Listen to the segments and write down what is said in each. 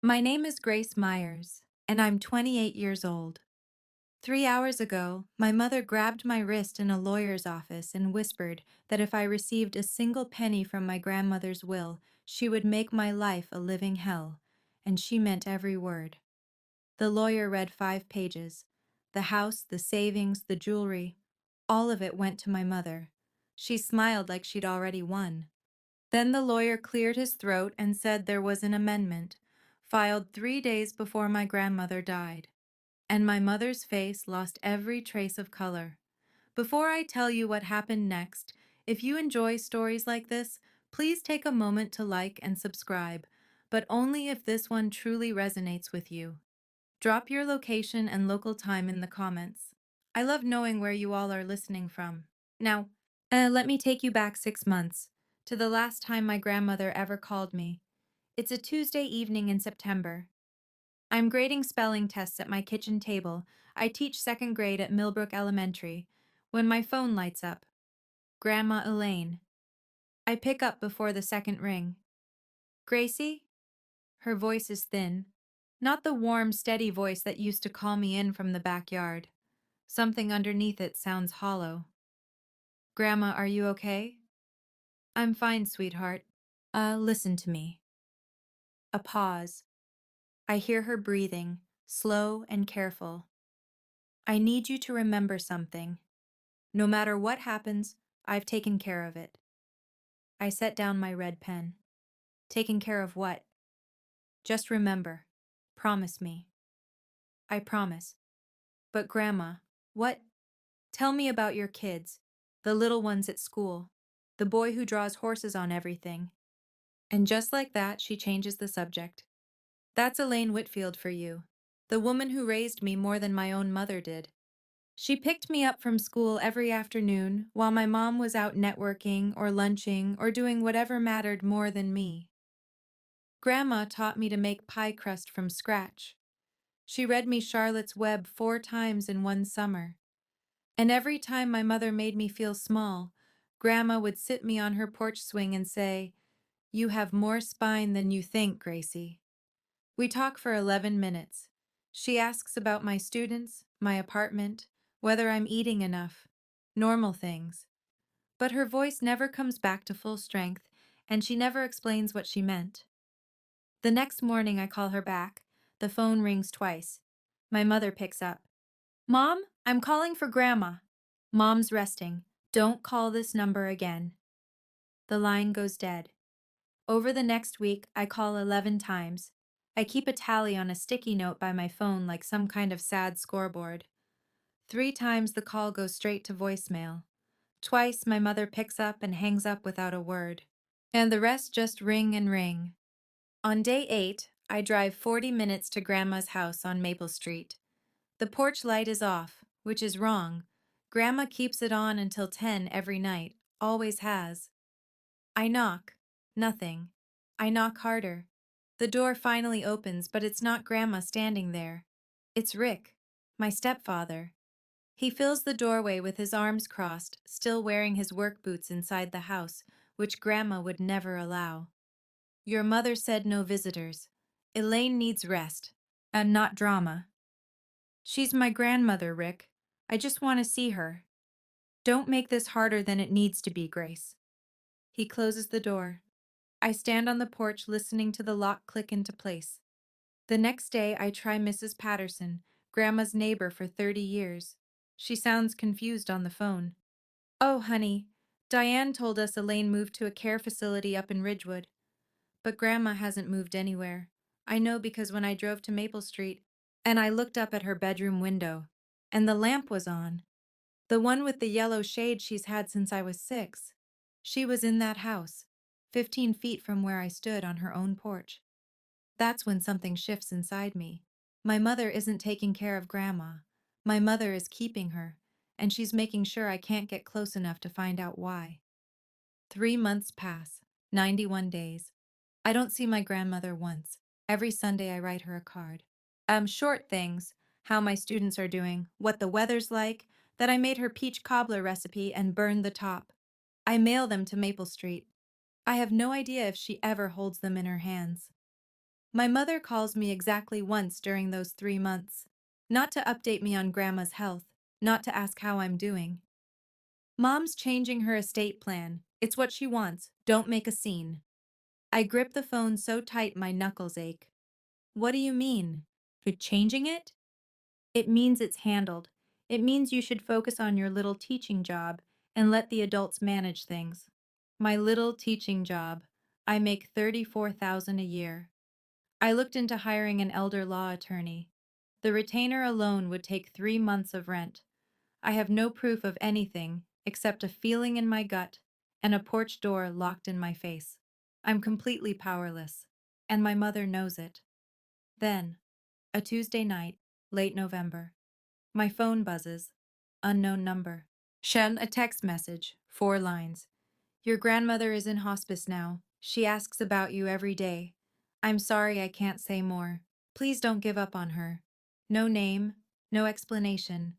My name is Grace Myers, and I'm 28 years old. 3 hours ago, my mother grabbed my wrist in a lawyer's office and whispered that if I received a single penny from my grandmother's will, she would make my life a living hell, and she meant every word. The lawyer read 5 pages. The house, the savings, the jewelry, all of it went to my mother. She smiled like she'd already won. Then the lawyer cleared his throat and said there was an amendment, filed 3 days before my grandmother died, and my mother's face lost every trace of color. Before I tell you what happened next, if you enjoy stories like this, please take a moment to like and subscribe, but only if this one truly resonates with you. Drop your location and local time in the comments. I love knowing where you all are listening from. Now, let me take you back 6 months to the last time my grandmother ever called me. It's a Tuesday evening in September. I'm grading spelling tests at my kitchen table. I teach second grade at Millbrook Elementary. When my phone lights up, Grandma Elaine. I pick up before the second ring. Gracie? Her voice is thin. Not the warm, steady voice that used to call me in from the backyard. Something underneath it sounds hollow. Grandma, are you okay? I'm fine, sweetheart. Listen to me. A pause. I hear her breathing, slow and careful. I need you to remember something. No matter what happens, I've taken care of it. I set down my red pen. Taken care of what? Just remember. Promise me. I promise. But Grandma, what? Tell me about your kids, the little ones at school, the boy who draws horses on everything. And just like that, she changes the subject. That's Elaine Whitfield for you, the woman who raised me more than my own mother did. She picked me up from school every afternoon while my mom was out networking or lunching or doing whatever mattered more than me. Grandma taught me to make pie crust from scratch. She read me Charlotte's Web 4 times in one summer. And every time my mother made me feel small, Grandma would sit me on her porch swing and say, "You have more spine than you think, Gracie." We talk for 11 minutes. She asks about my students, my apartment, whether I'm eating enough, normal things. But her voice never comes back to full strength, and she never explains what she meant. The next morning I call her back. The phone rings twice. My mother picks up. "Mom, I'm calling for Grandma." "Mom's resting. Don't call this number again." The line goes dead. Over the next week, I call 11 times. I keep a tally on a sticky note by my phone like some kind of sad scoreboard. 3 times the call goes straight to voicemail. Twice my mother picks up and hangs up without a word. And the rest just ring and ring. On day 8, I drive 40 minutes to Grandma's house on Maple Street. The porch light is off, which is wrong. Grandma keeps it on until 10 every night, always has. I knock. Nothing. I knock harder. The door finally opens, but it's not Grandma standing there. It's Rick, my stepfather. He fills the doorway with his arms crossed, still wearing his work boots inside the house, which Grandma would never allow. "Your mother said no visitors. Elaine needs rest, and not drama." "She's my grandmother, Rick. I just want to see her." "Don't make this harder than it needs to be, Grace." He closes the door. I stand on the porch listening to the lock click into place. The next day, I try Mrs. Patterson, Grandma's neighbor for 30 years. She sounds confused on the phone. "Oh, honey, Diane told us Elaine moved to a care facility up in Ridgewood." But Grandma hasn't moved anywhere. I know because when I drove to Maple Street, and I looked up at her bedroom window, and the lamp was on. The one with the yellow shade she's had since I was 6. She was in that house, 15 feet from where I stood on her own porch. That's when something shifts inside me. My mother isn't taking care of Grandma. My mother is keeping her, and she's making sure I can't get close enough to find out why. 3 months pass, 91 days. I don't see my grandmother once. Every Sunday I write her a card. Short things, how my students are doing, what the weather's like, that I made her peach cobbler recipe and burned the top. I mail them to Maple Street. I have no idea if she ever holds them in her hands. My mother calls me exactly once during those 3 months. Not to update me on Grandma's health, not to ask how I'm doing. Mom's changing her estate plan. It's what she wants. Don't make a scene. I grip the phone so tight my knuckles ache. What do you mean? You're changing it? It means it's handled. It means you should focus on your little teaching job and let the adults manage things. My little teaching job. I make 34,000 a year. I looked into hiring an elder law attorney. The retainer alone would take 3 months of rent. I have no proof of anything except a feeling in my gut and a porch door locked in my face. I'm completely powerless, and my mother knows it. Then, a Tuesday night, late November, my phone buzzes. Unknown number. Shen, a text message, 4 lines. Your grandmother is in hospice now. She asks about you every day. I'm sorry I can't say more. Please don't give up on her. No name, no explanation.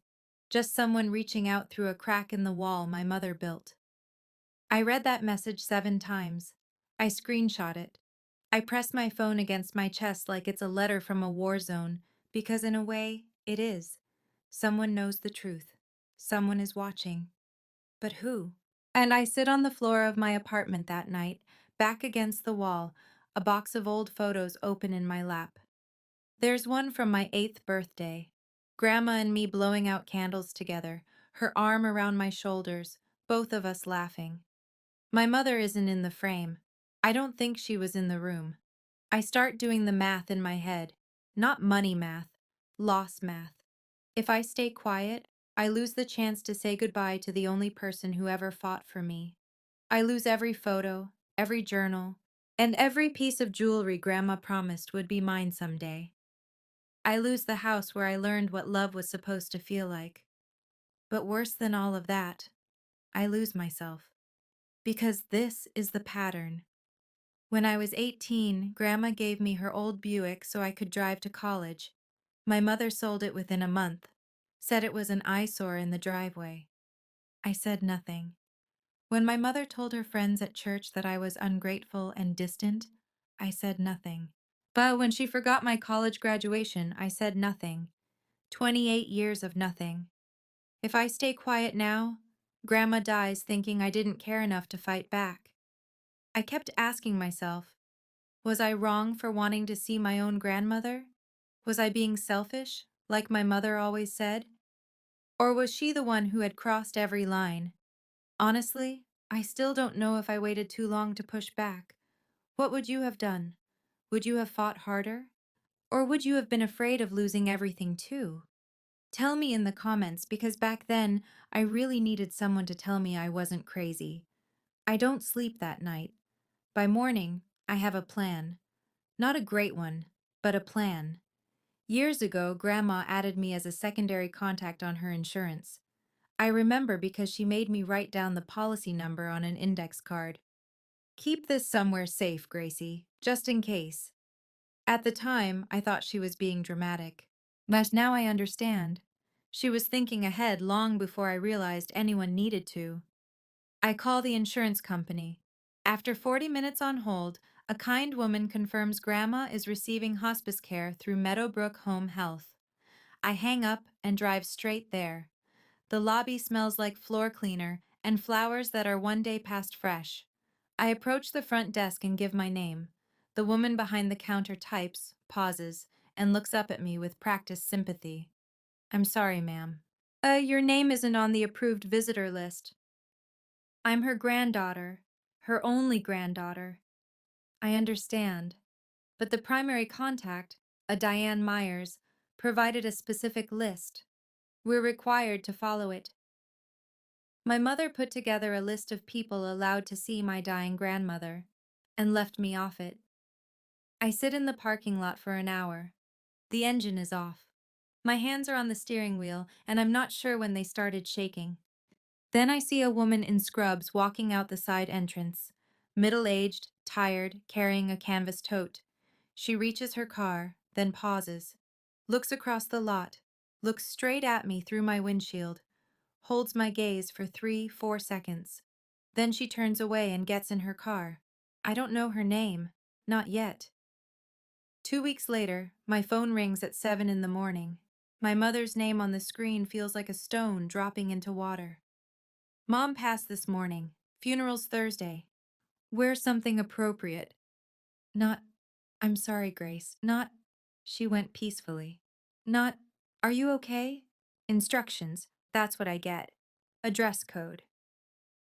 Just someone reaching out through a crack in the wall my mother built. I read that message 7 times. I screenshot it. I press my phone against my chest like it's a letter from a war zone, because in a way, it is. Someone knows the truth. Someone is watching. But who? And I sit on the floor of my apartment that night, back against the wall, a box of old photos open in my lap. There's one from my 8th birthday. Grandma and me blowing out candles together, her arm around my shoulders, both of us laughing. My mother isn't in the frame. I don't think she was in the room. I start doing the math in my head. Not money math, loss math. If I stay quiet, I lose the chance to say goodbye to the only person who ever fought for me. I lose every photo, every journal, and every piece of jewelry Grandma promised would be mine someday. I lose the house where I learned what love was supposed to feel like. But worse than all of that, I lose myself. Because this is the pattern. When I was 18, Grandma gave me her old Buick so I could drive to college. My mother sold it within a month, said it was an eyesore in the driveway. I said nothing. When my mother told her friends at church that I was ungrateful and distant, I said nothing. But when she forgot my college graduation, I said nothing. 28 years of nothing. If I stay quiet now, Grandma dies thinking I didn't care enough to fight back. I kept asking myself, was I wrong for wanting to see my own grandmother? Was I being selfish, like my mother always said? Or was she the one who had crossed every line? Honestly, I still don't know if I waited too long to push back. What would you have done? Would you have fought harder? Or would you have been afraid of losing everything too? Tell me in the comments because back then I really needed someone to tell me I wasn't crazy. I don't sleep that night. By morning, I have a plan. Not a great one, but a plan. Years ago, Grandma added me as a secondary contact on her insurance. I remember because she made me write down the policy number on an index card. Keep this somewhere safe, Gracie, just in case. At the time, I thought she was being dramatic. But now I understand. She was thinking ahead long before I realized anyone needed to. I call the insurance company. After 40 minutes on hold, a kind woman confirms Grandma is receiving hospice care through Meadowbrook Home Health. I hang up and drive straight there. The lobby smells like floor cleaner and flowers that are one day past fresh. I approach the front desk and give my name. The woman behind the counter types, pauses, and looks up at me with practiced sympathy. I'm sorry, ma'am. Your name isn't on the approved visitor list. I'm her granddaughter, her only granddaughter. I understand. But the primary contact, a Diane Myers, provided a specific list. We're required to follow it. My mother put together a list of people allowed to see my dying grandmother, and left me off it. I sit in the parking lot for an hour. The engine is off. My hands are on the steering wheel, and I'm not sure when they started shaking. Then I see a woman in scrubs walking out the side entrance. Middle-aged, tired, carrying a canvas tote. She reaches her car, then pauses. Looks across the lot. Looks straight at me through my windshield. Holds my gaze for 3, 4 seconds. Then she turns away and gets in her car. I don't know her name. Not yet. 2 weeks later, my phone rings at 7 in the morning. My mother's name on the screen feels like a stone dropping into water. Mom passed this morning. Funeral's Thursday. Wear something appropriate. Not, I'm sorry, Grace. Not, she went peacefully. Not, are you okay? Instructions. That's what I get. A dress code.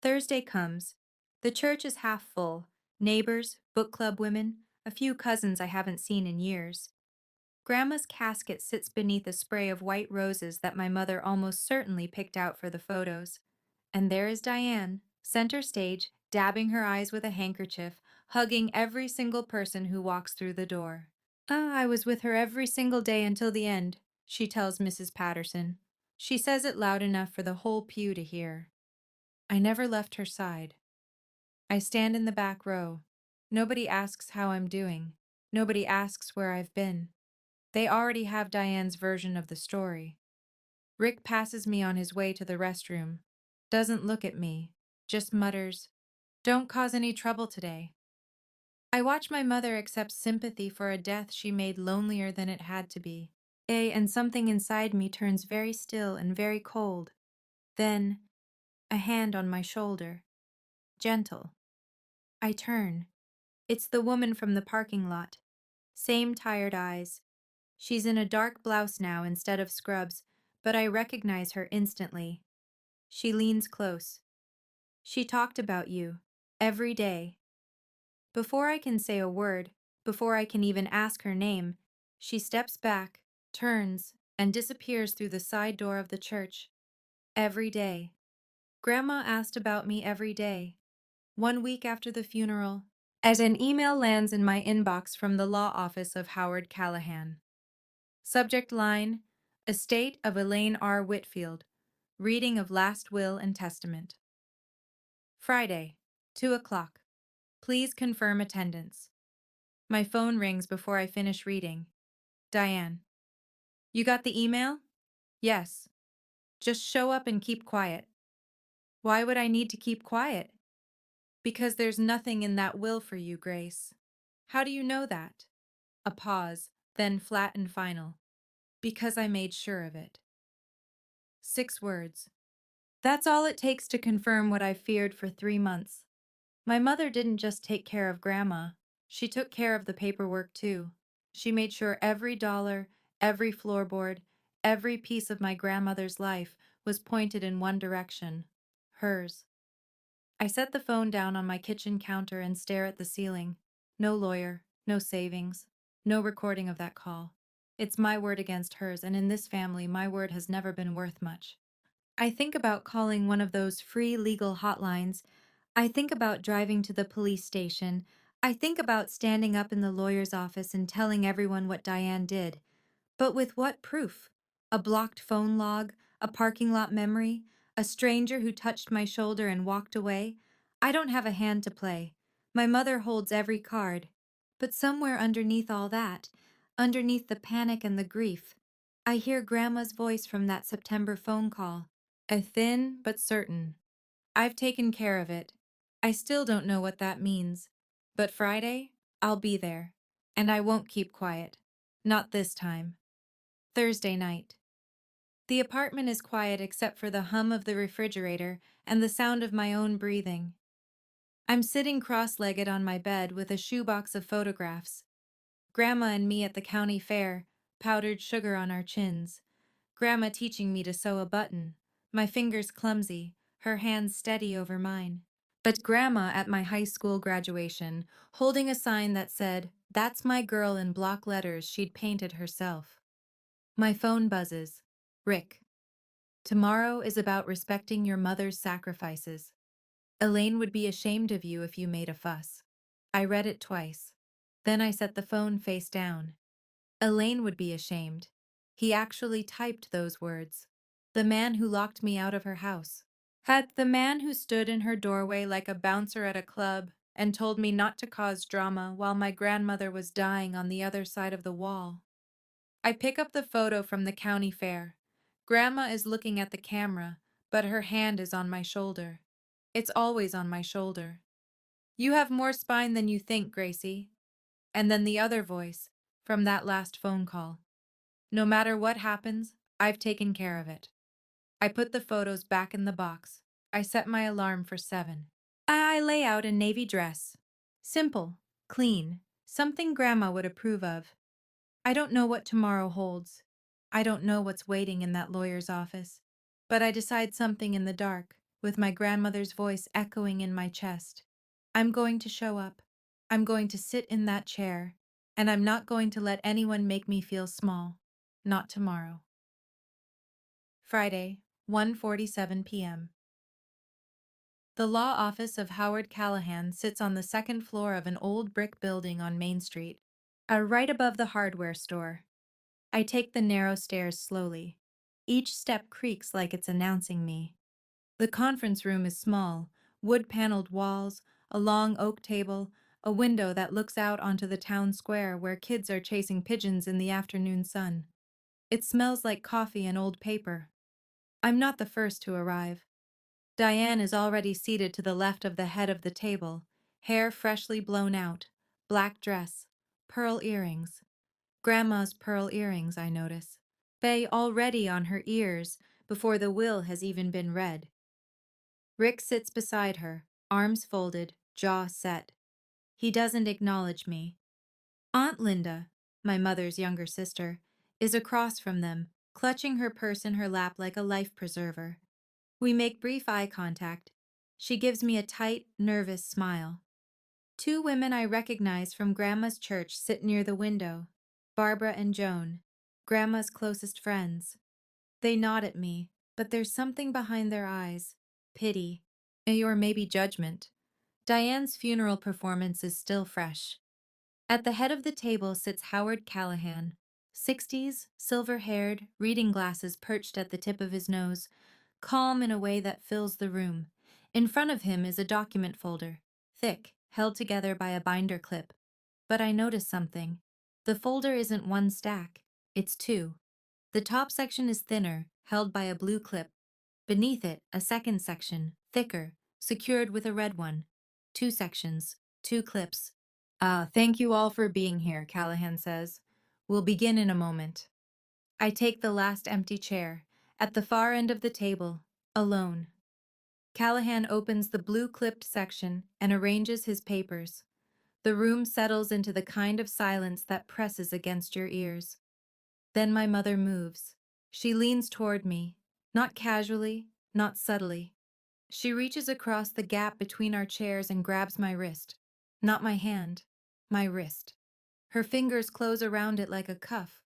Thursday comes. The church is half full. Neighbors, book club women, a few cousins I haven't seen in years. Grandma's casket sits beneath a spray of white roses that my mother almost certainly picked out for the photos. And there is Diane, center stage, dabbing her eyes with a handkerchief, hugging every single person who walks through the door. I was with her every single day until the end, she tells Mrs. Patterson. She says it loud enough for the whole pew to hear. I never left her side. I stand in the back row. Nobody asks how I'm doing. Nobody asks where I've been. They already have Diane's version of the story. Rick passes me on his way to the restroom. Doesn't look at me. Just mutters, "Don't cause any trouble today." I watch my mother accept sympathy for a death she made lonelier than it had to be. And something inside me turns very still and very cold. Then, a hand on my shoulder. Gentle. I turn. It's the woman from the parking lot. Same tired eyes. She's in a dark blouse now instead of scrubs, but I recognize her instantly. She leans close. She talked about you. Every day. Before I can say a word, before I can even ask her name, she steps back, turns, and disappears through the side door of the church. Every day. Grandma asked about me every day. 1 week after the funeral, as an email lands in my inbox from the law office of Howard Callahan. Subject line, Estate of Elaine R. Whitfield. Reading of Last Will and Testament. Friday, 2 o'clock. Please confirm attendance. My phone rings before I finish reading. Diane. You got the email? Yes. Just show up and keep quiet. Why would I need to keep quiet? Because there's nothing in that will for you, Grace. How do you know that? A pause, then flat and final. Because I made sure of it. 6 words. That's all it takes to confirm what I've feared for 3 months. My mother didn't just take care of Grandma. She took care of the paperwork too. She made sure every dollar, every floorboard, every piece of my grandmother's life was pointed in one direction. Hers. I set the phone down on my kitchen counter and stare at the ceiling. No lawyer, no savings, no recording of that call. It's my word against hers, and in this family, my word has never been worth much. I think about calling one of those free legal hotlines. I think about driving to the police station. I think about standing up in the lawyer's office and telling everyone what Diane did. But with what proof? A blocked phone log, a parking lot memory, a stranger who touched my shoulder and walked away? I don't have a hand to play. My mother holds every card. But somewhere underneath all that, underneath the panic and the grief, I hear Grandma's voice from that September phone call. A thin but certain. I've taken care of it. I still don't know what that means. But Friday, I'll be there. And I won't keep quiet. Not this time. Thursday night. The apartment is quiet except for the hum of the refrigerator and the sound of my own breathing. I'm sitting cross-legged on my bed with a shoebox of photographs. Grandma and me at the county fair, powdered sugar on our chins. Grandma teaching me to sew a button, my fingers clumsy, her hands steady over mine. But Grandma at my high school graduation, holding a sign that said, "That's my girl," in block letters she'd painted herself. My phone buzzes. Rick. Tomorrow is about respecting your mother's sacrifices. Elaine would be ashamed of you if you made a fuss. I read it twice. Then I set the phone face down. Elaine would be ashamed. He actually typed those words. The man who locked me out of her house. Had the man who stood in her doorway like a bouncer at a club and told me not to cause drama while my grandmother was dying on the other side of the wall. I pick up the photo from the county fair. Grandma is looking at the camera, but her hand is on my shoulder. It's always on my shoulder. You have more spine than you think, Gracie. And then the other voice, from that last phone call. No matter what happens, I've taken care of it. I put the photos back in the box. I set my alarm for 7. I lay out a navy dress. Simple, clean, something Grandma would approve of. I don't know what tomorrow holds. I don't know what's waiting in that lawyer's office. But I decide something in the dark, with my grandmother's voice echoing in my chest. I'm going to show up. I'm going to sit in that chair, and I'm not going to let anyone make me feel small. Not tomorrow. Friday, 1:47 p.m. The law office of Howard Callahan sits on the second floor of an old brick building on Main Street, right above the hardware store. I take the narrow stairs slowly. Each step creaks like it's announcing me. The conference room is small, wood-paneled walls, a long oak table, a window that looks out onto the town square where kids are chasing pigeons in the afternoon sun. It smells like coffee and old paper. I'm not the first to arrive. Diane is already seated to the left of the head of the table, hair freshly blown out, black dress, pearl earrings. Grandma's pearl earrings, I notice. Faye already on her ears before the will has even been read. Rick sits beside her, arms folded, jaw set. He doesn't acknowledge me. Aunt Linda, my mother's younger sister, is across from them, clutching her purse in her lap like a life preserver. We make brief eye contact. She gives me a tight, nervous smile. Two women I recognize from Grandma's church sit near the window, Barbara and Joan, Grandma's closest friends. They nod at me, but there's something behind their eyes, pity, or maybe judgment. Diane's funeral performance is still fresh. At the head of the table sits Howard Callahan, 60s, silver-haired, reading glasses perched at the tip of his nose, calm in a way that fills the room. In front of him is a document folder, thick, held together by a binder clip. But I notice something. The folder isn't one stack, it's two. The top section is thinner, held by a blue clip. Beneath it, a second section, thicker, secured with a red one. Two sections, two clips. Thank you all for being here, Callahan says. We'll begin in a moment. I take the last empty chair, at the far end of the table, alone. Callahan opens the blue-clipped section and arranges his papers. The room settles into the kind of silence that presses against your ears. Then my mother moves. She leans toward me, not casually, not subtly. She reaches across the gap between our chairs and grabs my wrist. Not my hand, my wrist. Her fingers close around it like a cuff,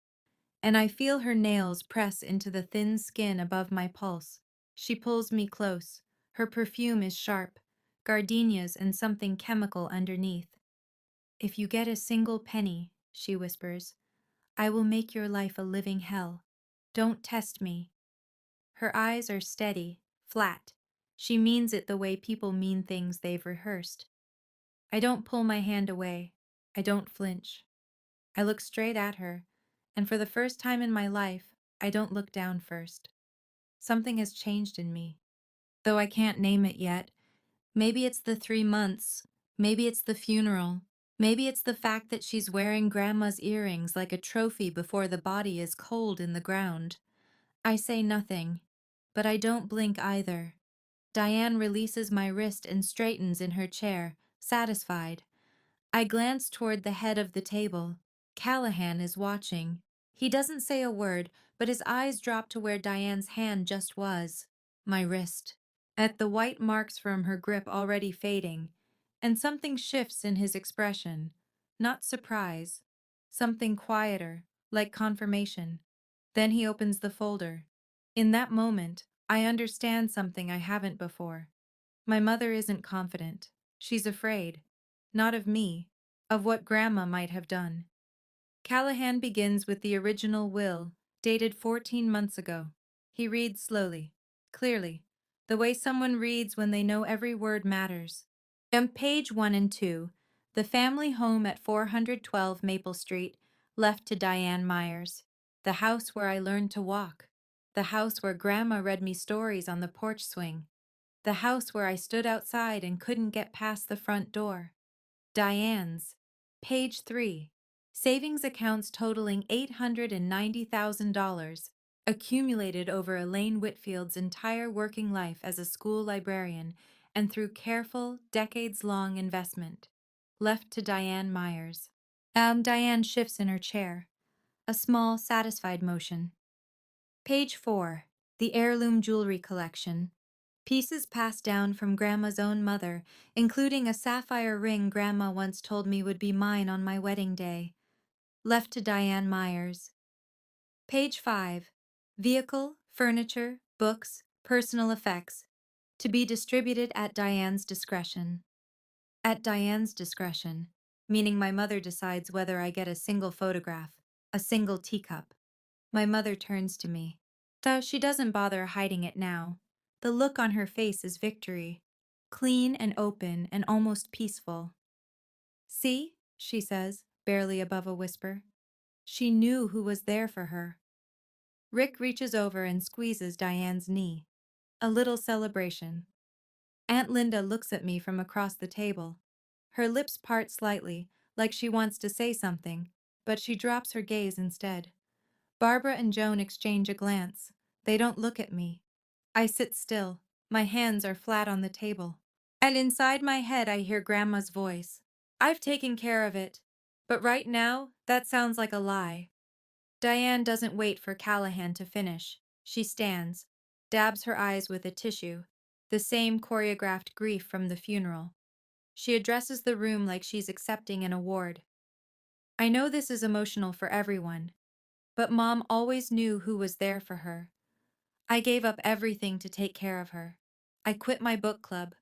and I feel her nails press into the thin skin above my pulse. She pulls me close. Her perfume is sharp, gardenias and something chemical underneath. If you get a single penny, she whispers, I will make your life a living hell. Don't test me. Her eyes are steady, flat. She means it the way people mean things they've rehearsed. I don't pull my hand away. I don't flinch. I look straight at her, and for the first time in my life, I don't look down first. Something has changed in me. Though I can't name it yet. Maybe it's the 3 months. Maybe it's the funeral. Maybe it's the fact that she's wearing Grandma's earrings like a trophy before the body is cold in the ground. I say nothing, but I don't blink either. Diane releases my wrist and straightens in her chair, satisfied. I glance toward the head of the table. Callahan is watching. He doesn't say a word, but his eyes drop to where Diane's hand just was, my wrist, at the white marks from her grip already fading, and something shifts in his expression. Not surprise, something quieter, like confirmation. Then he opens the folder. In that moment, I understand something I haven't before. My mother isn't confident. She's afraid. Not of me, of what Grandma might have done. Callahan begins with the original will, dated 14 months ago. He reads slowly, clearly, the way someone reads when they know every word matters. On page 1 and 2, the family home at 412 Maple Street, left to Diane Myers. The house where I learned to walk. The house where Grandma read me stories on the porch swing. The house where I stood outside and couldn't get past the front door. Diane's. Page 3. Savings accounts totaling $890,000 accumulated over Elaine Whitfield's entire working life as a school librarian and through careful, decades-long investment. Left to Diane Myers. Diane shifts in her chair. A small, satisfied motion. Page 4. The Heirloom Jewelry Collection. Pieces passed down from Grandma's own mother, including a sapphire ring Grandma once told me would be mine on my wedding day. Left to Diane Myers. Page 5. Vehicle, furniture, books, personal effects. To be distributed at Diane's discretion. At Diane's discretion, meaning my mother decides whether I get a single photograph, a single teacup. My mother turns to me. Though she doesn't bother hiding it now. The look on her face is victory. Clean and open and almost peaceful. See, she says, barely above a whisper. She knew who was there for her. Rick reaches over and squeezes Diane's knee. A little celebration. Aunt Linda looks at me from across the table. Her lips part slightly, like she wants to say something, but she drops her gaze instead. Barbara and Joan exchange a glance. They don't look at me. I sit still. My hands are flat on the table. And inside my head I hear Grandma's voice. I've taken care of it. But right now, that sounds like a lie. Diane doesn't wait for Callahan to finish. She stands, dabs her eyes with a tissue, the same choreographed grief from the funeral. She addresses the room like she's accepting an award. I know this is emotional for everyone, but Mom always knew who was there for her. I gave up everything to take care of her. I quit my book club.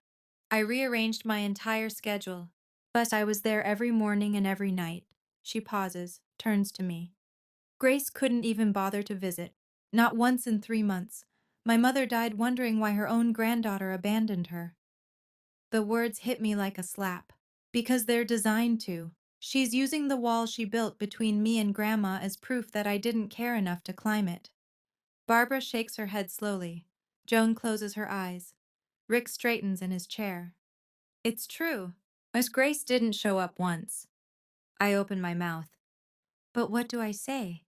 I rearranged my entire schedule, but I was there every morning and every night. She pauses, turns to me. Grace couldn't even bother to visit, not once in 3 months. My mother died wondering why her own granddaughter abandoned her. The words hit me like a slap. Because they're designed to. She's using the wall she built between me and Grandma as proof that I didn't care enough to climb it. Barbara shakes her head slowly. Joan closes her eyes. Rick straightens in his chair. It's true. Miss Grace didn't show up once. I open my mouth. But what do I say?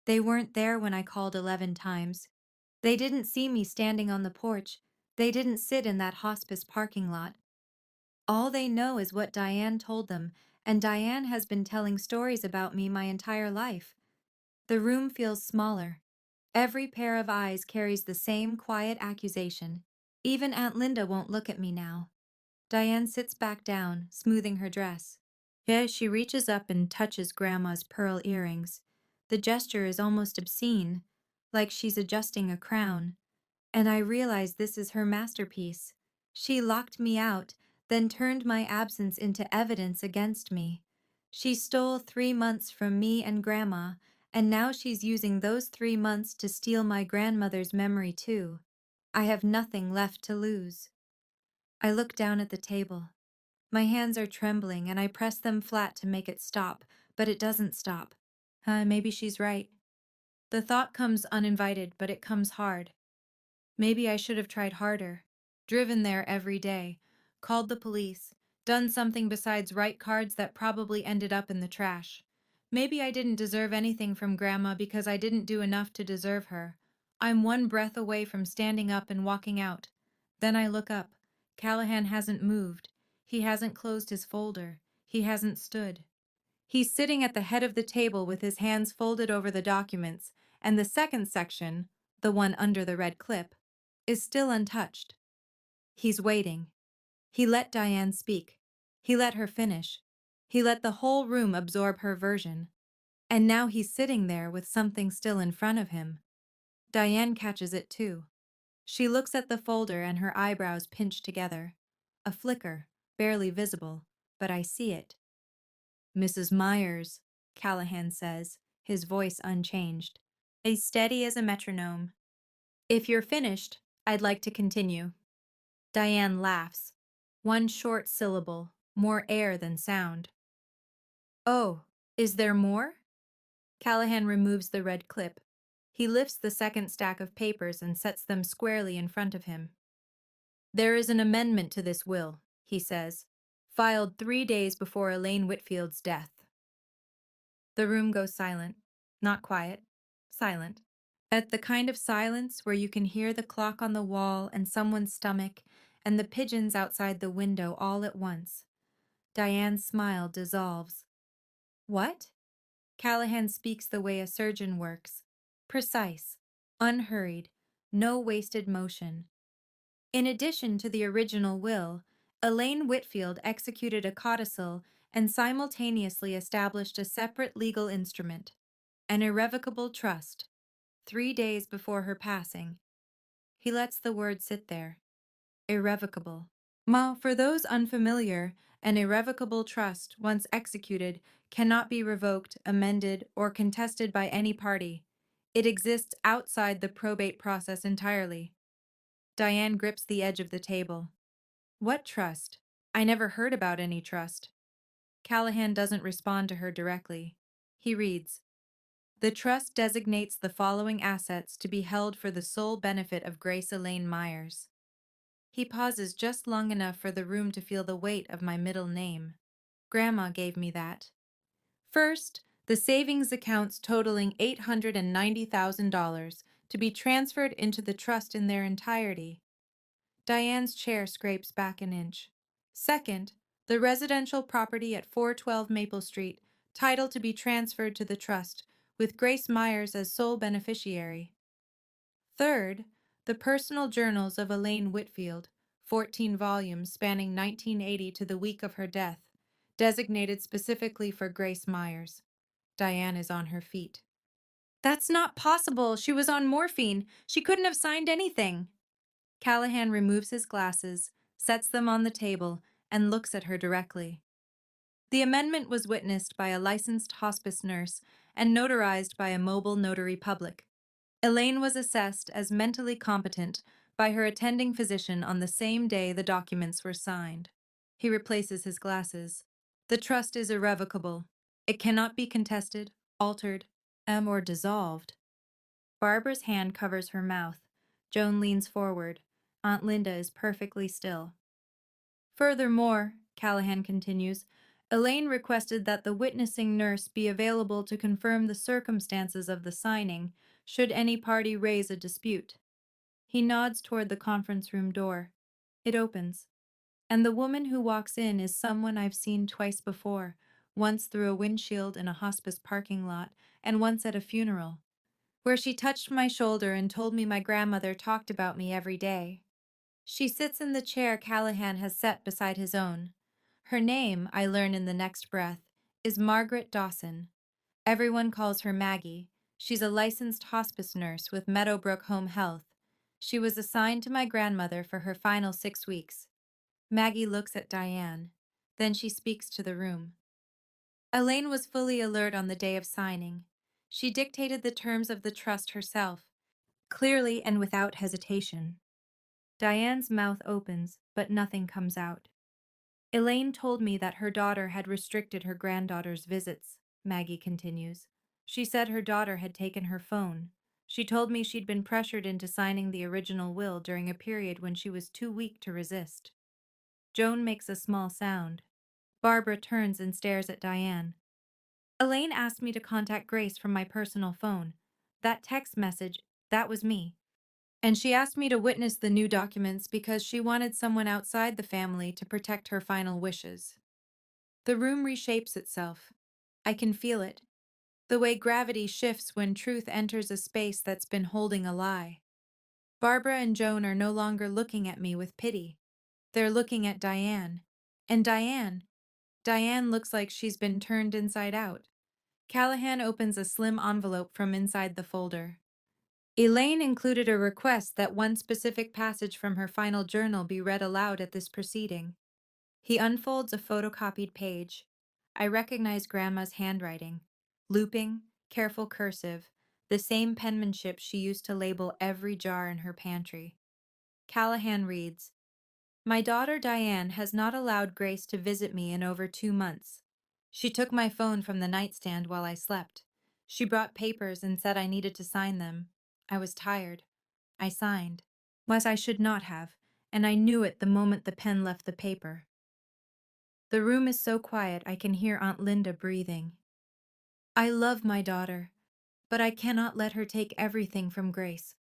They weren't there when I called 11 times. They didn't see me standing on the porch. They didn't sit in that hospice parking lot. All they know is what Diane told them, and Diane has been telling stories about me my entire life. The room feels smaller. Every pair of eyes carries the same quiet accusation. Even Aunt Linda won't look at me now. Diane sits back down, smoothing her dress. Yeah, she reaches up and touches Grandma's pearl earrings. The gesture is almost obscene, like she's adjusting a crown. And I realize this is her masterpiece. She locked me out, then turned my absence into evidence against me. She stole 3 months from me and Grandma, and now she's using those 3 months to steal my grandmother's memory too. I have nothing left to lose. I look down at the table. My hands are trembling and I press them flat to make it stop, but it doesn't stop. Maybe she's right. The thought comes uninvited, but it comes hard. Maybe I should have tried harder, driven there every day, called the police, done something besides write cards that probably ended up in the trash. Maybe I didn't deserve anything from Grandma because I didn't do enough to deserve her. I'm one breath away from standing up and walking out. Then I look up. Callahan hasn't moved. He hasn't closed his folder. He hasn't stood. He's sitting at the head of the table with his hands folded over the documents, and the second section, the one under the red clip, is still untouched. He's waiting. He let Diane speak. He let her finish. He let the whole room absorb her version. And now he's sitting there with something still in front of him. Diane catches it too. She looks at the folder and her eyebrows pinch together. A flicker, barely visible, but I see it. Mrs. Myers, Callahan says, his voice unchanged, as steady as a metronome. If you're finished, I'd like to continue. Diane laughs. One short syllable, more air than sound. Oh, is there more? Callahan removes the red clip. He lifts the second stack of papers and sets them squarely in front of him. There is an amendment to this will, he says, filed 3 days before Elaine Whitfield's death. The room goes silent. Not quiet. Silent. At the kind of silence where you can hear the clock on the wall and someone's stomach and the pigeons outside the window all at once. Diane's smile dissolves. What? Callahan speaks the way a surgeon works. Precise. Unhurried. No wasted motion. In addition to the original will, Elaine Whitfield executed a codicil and simultaneously established a separate legal instrument, an irrevocable trust, 3 days before her passing. He lets the word sit there. Irrevocable. Ma, for those unfamiliar, an irrevocable trust, once executed, cannot be revoked, amended, or contested by any party. It exists outside the probate process entirely. Diane grips the edge of the table. What trust? I never heard about any trust. Callahan doesn't respond to her directly. He reads, "The trust designates the following assets to be held for the sole benefit of Grace Elaine Myers." He pauses just long enough for the room to feel the weight of my middle name. Grandma gave me that. First, the savings accounts totaling $890,000 to be transferred into the trust in their entirety. Diane's chair scrapes back an inch. Second, the residential property at 412 Maple Street, title to be transferred to the trust, with Grace Myers as sole beneficiary. Third, the personal journals of Elaine Whitfield, 14 volumes spanning 1980 to the week of her death, designated specifically for Grace Myers. Diane is on her feet. That's not possible. She was on morphine. She couldn't have signed anything. Callahan removes his glasses, sets them on the table, and looks at her directly. The amendment was witnessed by a licensed hospice nurse and notarized by a mobile notary public. Elaine was assessed as mentally competent by her attending physician on the same day the documents were signed. He replaces his glasses. The trust is irrevocable. It cannot be contested, altered, or dissolved. Barbara's hand covers her mouth. Joan leans forward. Aunt Linda is perfectly still. Furthermore, Callahan continues, Elaine requested that the witnessing nurse be available to confirm the circumstances of the signing, should any party raise a dispute. He nods toward the conference room door. It opens. And the woman who walks in is someone I've seen twice before, once through a windshield in a hospice parking lot, and once at a funeral, where she touched my shoulder and told me my grandmother talked about me every day. She sits in the chair Callahan has set beside his own. Her name, I learn in the next breath, is Margaret Dawson. Everyone calls her Maggie. She's a licensed hospice nurse with Meadowbrook Home Health. She was assigned to my grandmother for her final 6 weeks. Maggie looks at Diane. Then she speaks to the room. Elaine was fully alert on the day of signing. She dictated the terms of the trust herself, clearly and without hesitation. Diane's mouth opens, but nothing comes out. Elaine told me that her daughter had restricted her granddaughter's visits, Maggie continues. She said her daughter had taken her phone. She told me she'd been pressured into signing the original will during a period when she was too weak to resist. Joan makes a small sound. Barbara turns and stares at Diane. Elaine asked me to contact Grace from my personal phone. That text message, that was me. And she asked me to witness the new documents because she wanted someone outside the family to protect her final wishes. The room reshapes itself. I can feel it. The way gravity shifts when truth enters a space that's been holding a lie. Barbara and Joan are no longer looking at me with pity. They're looking at Diane. And Diane looks like she's been turned inside out. Callahan opens a slim envelope from inside the folder. Elaine included a request that one specific passage from her final journal be read aloud at this proceeding. He unfolds a photocopied page. I recognize Grandma's handwriting. Looping, careful cursive, the same penmanship she used to label every jar in her pantry. Callahan reads, "My daughter Diane has not allowed Grace to visit me in over 2 months. She took my phone from the nightstand while I slept. She brought papers and said I needed to sign them. I was tired. I signed. Was I should not have, and I knew it the moment the pen left the paper." The room is so quiet I can hear Aunt Linda breathing. I love my daughter, but I cannot let her take everything from Grace.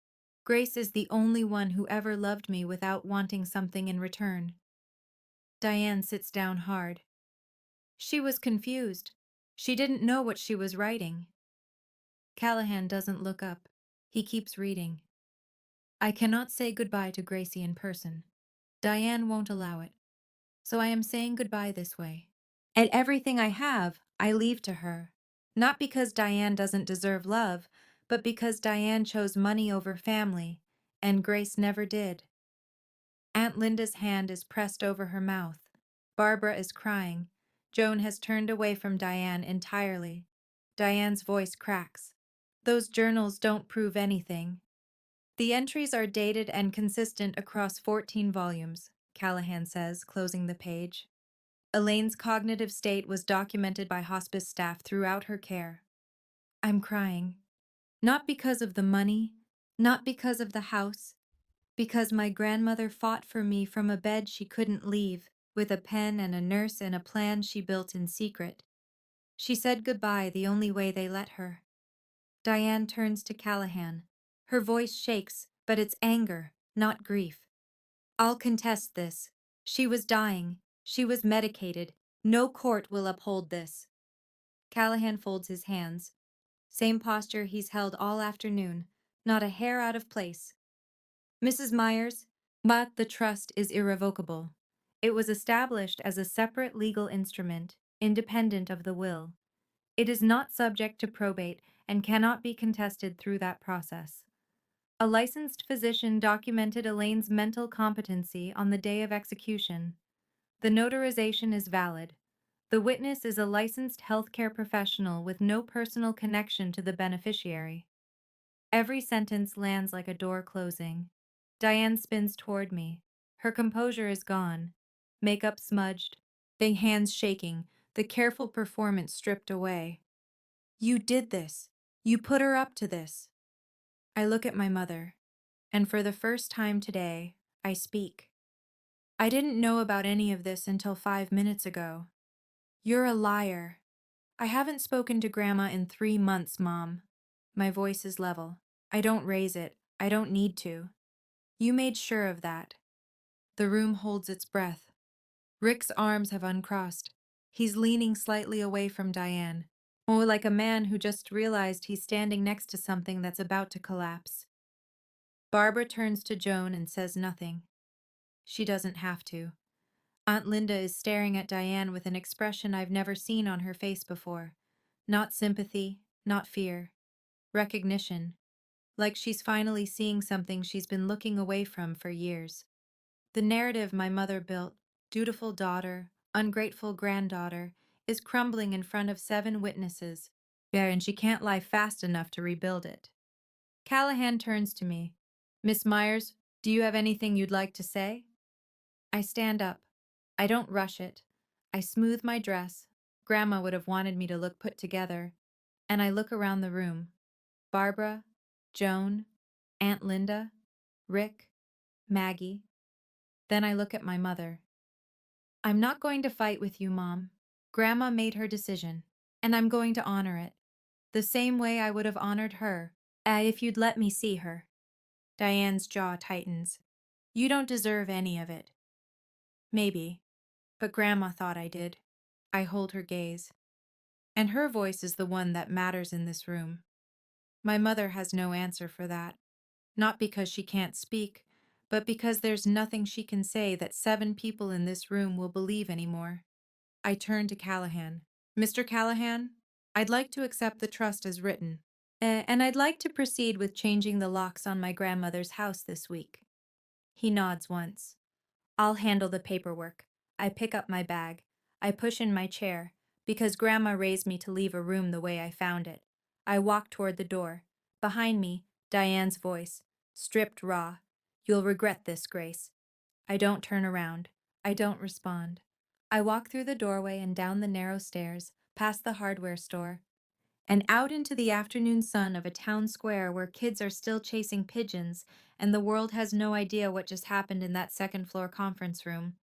Grace is the only one who ever loved me without wanting something in return. Diane sits down hard. She was confused. She didn't know what she was writing. Callahan doesn't look up. He keeps reading. I cannot say goodbye to Gracie in person. Diane won't allow it. So I am saying goodbye this way. And everything I have, I leave to her. Not because Diane doesn't deserve love, but because Diane chose money over family, and Grace never did. Aunt Linda's hand is pressed over her mouth. Barbara is crying. Joan has turned away from Diane entirely. Diane's voice cracks. Those journals don't prove anything. The entries are dated and consistent across 14 volumes, Callahan says, closing the page. Elaine's cognitive state was documented by hospice staff throughout her care. I'm crying. Not because of the money, not because of the house, because my grandmother fought for me from a bed she couldn't leave, with a pen and a nurse and a plan she built in secret. She said goodbye the only way they let her. Diane turns to Callahan. Her voice shakes, but it's anger, not grief. I'll contest this. She was dying. She was medicated. No court will uphold this. Callahan folds his hands. Same posture he's held all afternoon, not a hair out of place. Mrs. Myers, but the trust is irrevocable. It was established as a separate legal instrument, independent of the will. It is not subject to probate and cannot be contested through that process. A licensed physician documented Elaine's mental competency on the day of execution. The notarization is valid. The witness is a licensed healthcare professional with no personal connection to the beneficiary. Every sentence lands like a door closing. Diane spins toward me. Her composure is gone. Makeup smudged, the hands shaking, the careful performance stripped away. You did this. You put her up to this. I look at my mother, and for the first time today, I speak. I didn't know about any of this until 5 minutes ago. You're a liar. I haven't spoken to Grandma in 3 months, Mom. My voice is level. I don't raise it. I don't need to. You made sure of that. The room holds its breath. Rick's arms have uncrossed. He's leaning slightly away from Diane, or like a man who just realized he's standing next to something that's about to collapse. Barbara turns to Joan and says nothing. She doesn't have to. Aunt Linda is staring at Diane with an expression I've never seen on her face before. Not sympathy, not fear. Recognition. Like she's finally seeing something she's been looking away from for years. The narrative my mother built, dutiful daughter, ungrateful granddaughter, is crumbling in front of 7 witnesses. And she can't lie fast enough to rebuild it. Callahan turns to me. Miss Myers, do you have anything you'd like to say? I stand up. I don't rush it. I smooth my dress. Grandma would have wanted me to look put together. And I look around the room. Barbara, Joan, Aunt Linda, Rick, Maggie. Then I look at my mother. I'm not going to fight with you, Mom. Grandma made her decision, and I'm going to honor it. The same way I would have honored her, if you'd let me see her. Diane's jaw tightens. You don't deserve any of it. Maybe, but Grandma thought I did. I hold her gaze. And her voice is the one that matters in this room. My mother has no answer for that. Not because she can't speak, but because there's nothing she can say that 7 people in this room will believe anymore. I turn to Callahan. Mr. Callahan, I'd like to accept the trust as written, and I'd like to proceed with changing the locks on my grandmother's house this week. He nods once. I'll handle the paperwork. I pick up my bag. I push in my chair, because Grandma raised me to leave a room the way I found it. I walk toward the door. Behind me, Diane's voice, stripped raw. You'll regret this, Grace. I don't turn around. I don't respond. I walk through the doorway and down the narrow stairs, past the hardware store, and out into the afternoon sun of a town square where kids are still chasing pigeons and the world has no idea what just happened in that second-floor conference room.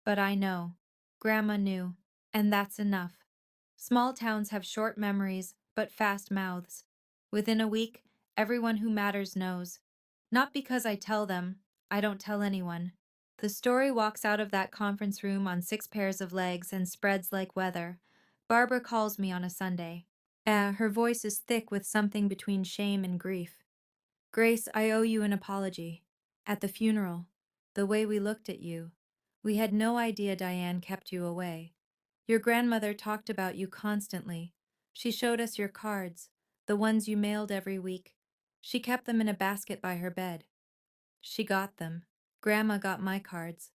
But I know. Grandma knew. And that's enough. Small towns have short memories, but fast mouths. Within a week, everyone who matters knows. Not because I tell them, I don't tell anyone. The story walks out of that conference room on 6 pairs of legs and spreads like weather. Barbara calls me on a Sunday. Her voice is thick with something between shame and grief. Grace, I owe you an apology. At the funeral, the way we looked at you, we had no idea Diane kept you away. Your grandmother talked about you constantly. She showed us your cards, the ones you mailed every week. She kept them in a basket by her bed. She got them. Grandma got my cards.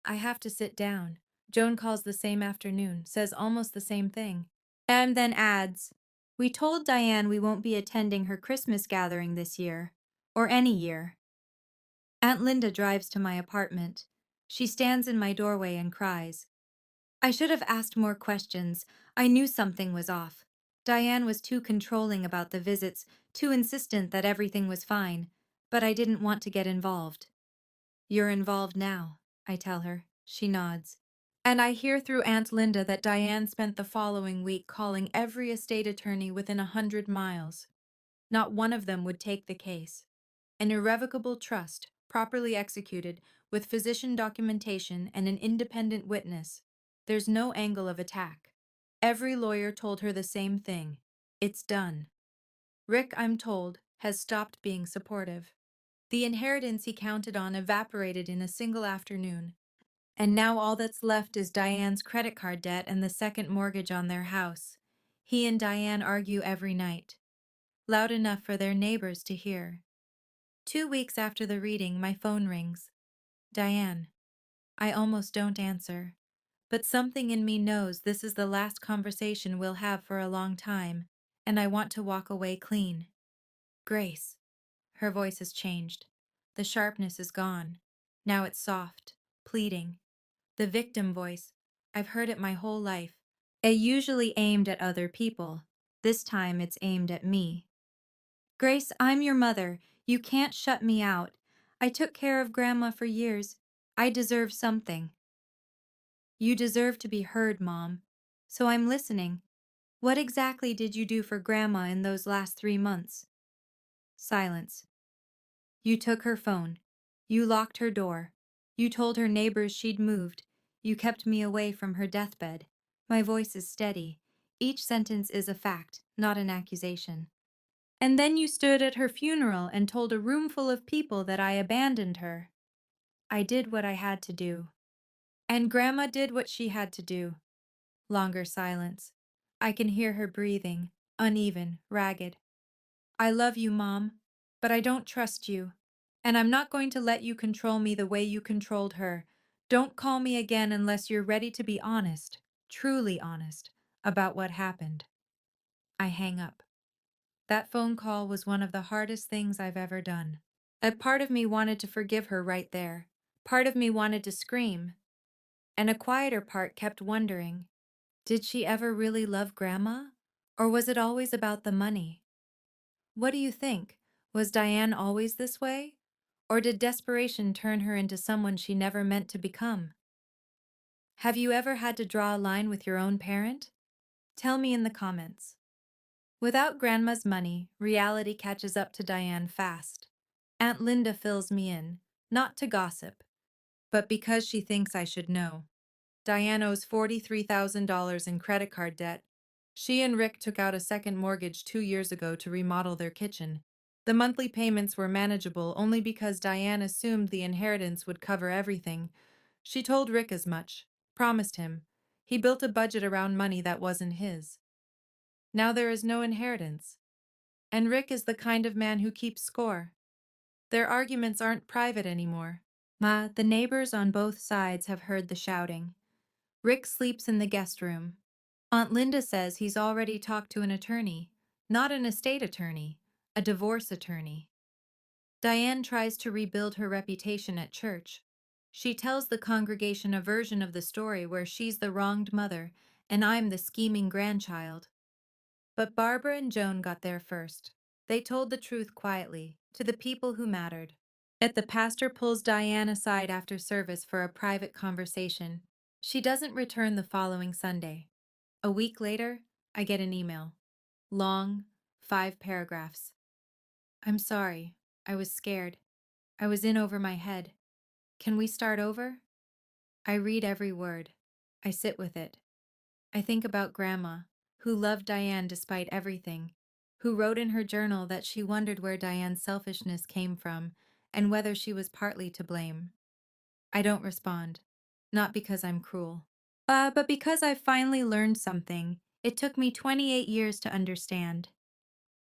I have to sit down. Joan calls the same afternoon, says almost the same thing. And then adds, we told Diane we won't be attending her Christmas gathering this year, or any year. Aunt Linda drives to my apartment. She stands in my doorway and cries. I should have asked more questions. I knew something was off. Diane was too controlling about the visits, too insistent that everything was fine, but I didn't want to get involved. You're involved now, I tell her. She nods. And I hear through Aunt Linda that Diane spent the following week calling every estate attorney within 100 miles. Not one of them would take the case. An irrevocable trust, properly executed, with physician documentation and an independent witness. There's no angle of attack. Every lawyer told her the same thing. It's done. Rick, I'm told, has stopped being supportive. The inheritance he counted on evaporated in a single afternoon. And now all that's left is Diane's credit card debt and the second mortgage on their house. He and Diane argue every night, loud enough for their neighbors to hear. 2 weeks after the reading, my phone rings. Diane. I almost don't answer. But something in me knows this is the last conversation we'll have for a long time, and I want to walk away clean. Grace. Her voice has changed. The sharpness is gone. Now it's soft, pleading. The victim voice. I've heard it my whole life. It usually aimed at other people. This time it's aimed at me. Grace, I'm your mother. You can't shut me out. I took care of Grandma for years. I deserve something. You deserve to be heard, Mom. So I'm listening. What exactly did you do for Grandma in those last 3 months? Silence. You took her phone. You locked her door. You told her neighbors she'd moved. You kept me away from her deathbed. My voice is steady. Each sentence is a fact, not an accusation. And then you stood at her funeral and told a room full of people that I abandoned her. I did what I had to do. And Grandma did what she had to do. Longer silence. I can hear her breathing, uneven, ragged. I love you, Mom, but I don't trust you. And I'm not going to let you control me the way you controlled her. Don't call me again unless you're ready to be honest, truly honest, about what happened. I hang up. That phone call was one of the hardest things I've ever done. A part of me wanted to forgive her right there. Part of me wanted to scream. And a quieter part kept wondering, did she ever really love Grandma? Or was it always about the money? What do you think? Was Diane always this way? Or did desperation turn her into someone she never meant to become? Have you ever had to draw a line with your own parent? Tell me in the comments. Without Grandma's money, reality catches up to Diane fast. Aunt Linda fills me in, not to gossip, but because she thinks I should know. Diane owes $43,000 in credit card debt. She and Rick took out a second mortgage 2 years ago to remodel their kitchen. The monthly payments were manageable only because Diane assumed the inheritance would cover everything. She told Rick as much, promised him. He built a budget around money that wasn't his. Now there is no inheritance. And Rick is the kind of man who keeps score. Their arguments aren't private anymore. Ma, the neighbors on both sides have heard the shouting. Rick sleeps in the guest room. Aunt Linda says he's already talked to an attorney, not an estate attorney, a divorce attorney. Diane tries to rebuild her reputation at church. She tells the congregation a version of the story where she's the wronged mother and I'm the scheming grandchild. But Barbara and Joan got there first. They told the truth quietly, to the people who mattered. Yet the pastor pulls Diane aside after service for a private conversation. She doesn't return the following Sunday. A week later, I get an email. Long, 5 paragraphs. I'm sorry. I was scared. I was in over my head. Can we start over? I read every word. I sit with it. I think about Grandma, who loved Diane despite everything, who wrote in her journal that she wondered where Diane's selfishness came from and whether she was partly to blame. I don't respond. Not because I'm cruel. But because I've finally learned something. It took me 28 years to understand.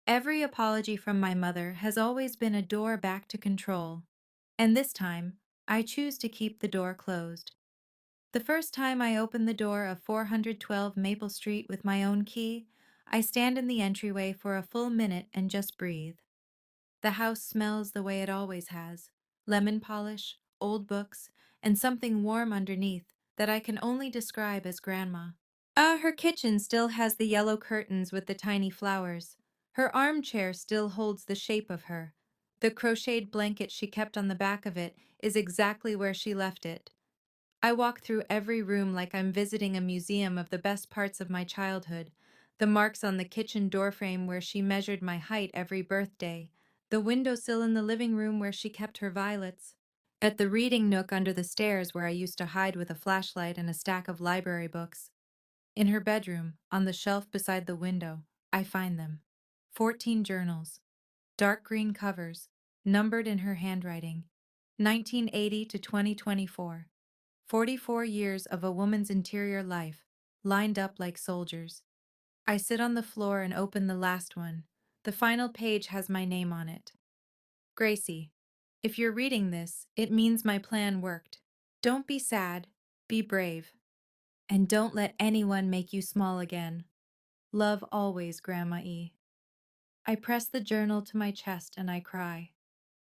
Every apology from my mother has always been a door back to control. And this time, I choose to keep the door closed. The first time I open the door of 412 Maple Street with my own key, I stand in the entryway for a full minute and just breathe. The house smells the way it always has: lemon polish, old books, and something warm underneath that I can only describe as Grandma. Her kitchen still has the yellow curtains with the tiny flowers. Her armchair still holds the shape of her. The crocheted blanket she kept on the back of it is exactly where she left it. I walk through every room like I'm visiting a museum of the best parts of my childhood. The marks on the kitchen doorframe where she measured my height every birthday. The windowsill in the living room where she kept her violets. At the reading nook under the stairs where I used to hide with a flashlight and a stack of library books. In her bedroom, on the shelf beside the window, I find them. 14 journals. Dark green covers, numbered in her handwriting. 1980 to 2024. 44 years of a woman's interior life, lined up like soldiers. I sit on the floor and open the last one. The final page has my name on it. Gracie, if you're reading this, it means my plan worked. Don't be sad, be brave. And don't let anyone make you small again. Love always, Grandma E. I press the journal to my chest and I cry.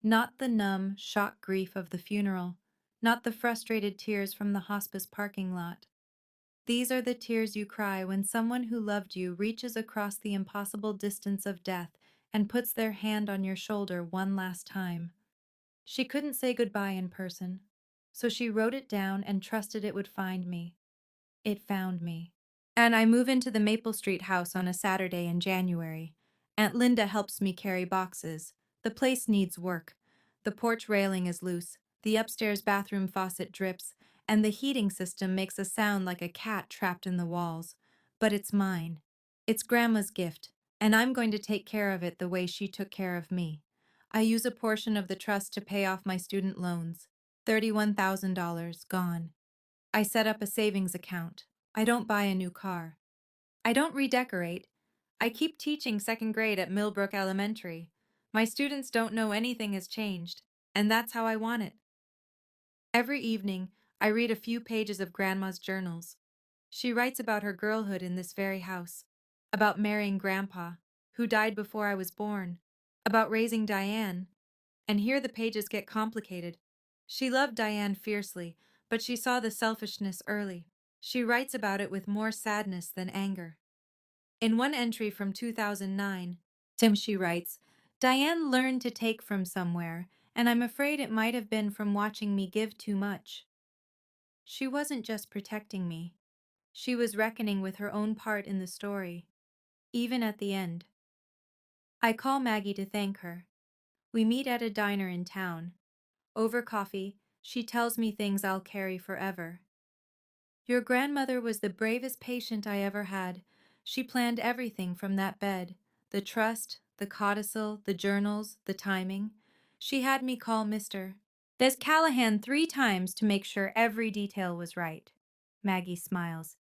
Not the numb, shocked grief of the funeral, not the frustrated tears from the hospice parking lot. These are the tears you cry when someone who loved you reaches across the impossible distance of death and puts their hand on your shoulder one last time. She couldn't say goodbye in person, so she wrote it down and trusted it would find me. It found me. And I move into the Maple Street house on a Saturday in January. Aunt Linda helps me carry boxes. The place needs work. The porch railing is loose, the upstairs bathroom faucet drips, and the heating system makes a sound like a cat trapped in the walls. But it's mine. It's Grandma's gift, and I'm going to take care of it the way she took care of me. I use a portion of the trust to pay off my student loans. $31,000 gone. I set up a savings account. I don't buy a new car. I don't redecorate. I keep teaching second grade at Millbrook Elementary. My students don't know anything has changed, and that's how I want it. Every evening, I read a few pages of Grandma's journals. She writes about her girlhood in this very house, about marrying Grandpa, who died before I was born, about raising Diane. And here the pages get complicated. She loved Diane fiercely, but she saw the selfishness early. She writes about it with more sadness than anger. In one entry from 2009, she writes, Diane learned to take from somewhere, and I'm afraid it might have been from watching me give too much. She wasn't just protecting me. She was reckoning with her own part in the story, even at the end. I call Maggie to thank her. We meet at a diner in town. Over coffee, she tells me things I'll carry forever. Your grandmother was the bravest patient I ever had. She planned everything from that bed: the trust, the codicil, the journals, the timing. She had me call Mr. Des Callahan 3 times to make sure every detail was right. Maggie smiles.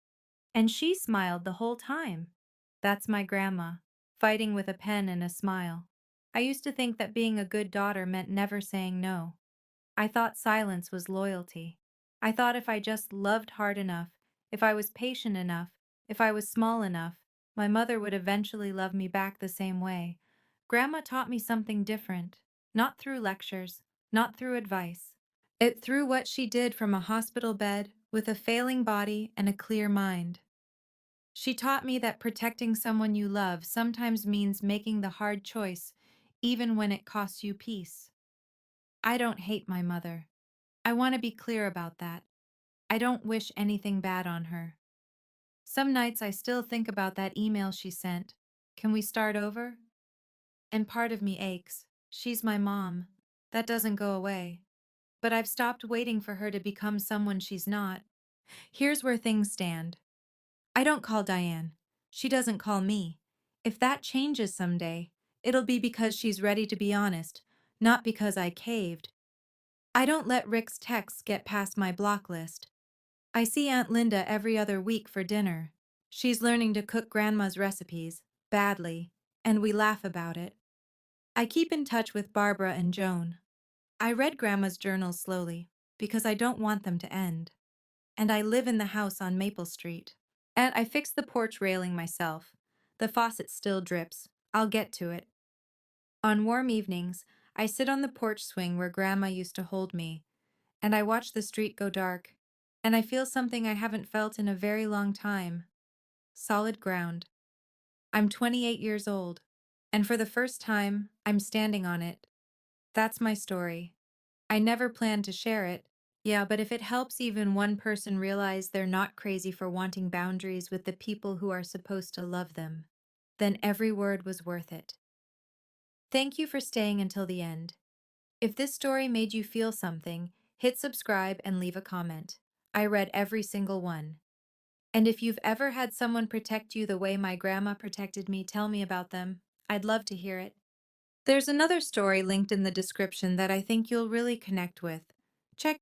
And she smiled the whole time. That's my grandma, fighting with a pen and a smile. I used to think that being a good daughter meant never saying no. I thought silence was loyalty. I thought if I just loved hard enough, if I was patient enough, if I was small enough, my mother would eventually love me back the same way. Grandma taught me something different, not through lectures, not through advice. It through what she did from a hospital bed with a failing body and a clear mind. She taught me that protecting someone you love sometimes means making the hard choice, even when it costs you peace. I don't hate my mother. I want to be clear about that. I don't wish anything bad on her. Some nights I still think about that email she sent. Can we start over? And part of me aches. She's my mom. That doesn't go away. But I've stopped waiting for her to become someone she's not. Here's where things stand. I don't call Diane. She doesn't call me. If that changes someday, it'll be because she's ready to be honest, not because I caved. I don't let Rick's texts get past my block list. I see Aunt Linda every other week for dinner. She's learning to cook Grandma's recipes, badly, and we laugh about it. I keep in touch with Barbara and Joan. I read Grandma's journals slowly, because I don't want them to end. And I live in the house on Maple Street. And I fixed the porch railing myself. The faucet still drips. I'll get to it. On warm evenings, I sit on the porch swing where Grandma used to hold me, and I watch the street go dark, and I feel something I haven't felt in a very long time. Solid ground. I'm 28 years old, and for the first time, I'm standing on it. That's my story. I never planned to share it. Yeah, but if it helps even one person realize they're not crazy for wanting boundaries with the people who are supposed to love them, then every word was worth it. Thank you for staying until the end. If this story made you feel something, hit subscribe and leave a comment. I read every single one. And if you've ever had someone protect you the way my grandma protected me, tell me about them. I'd love to hear it. There's another story linked in the description that I think you'll really connect with. Check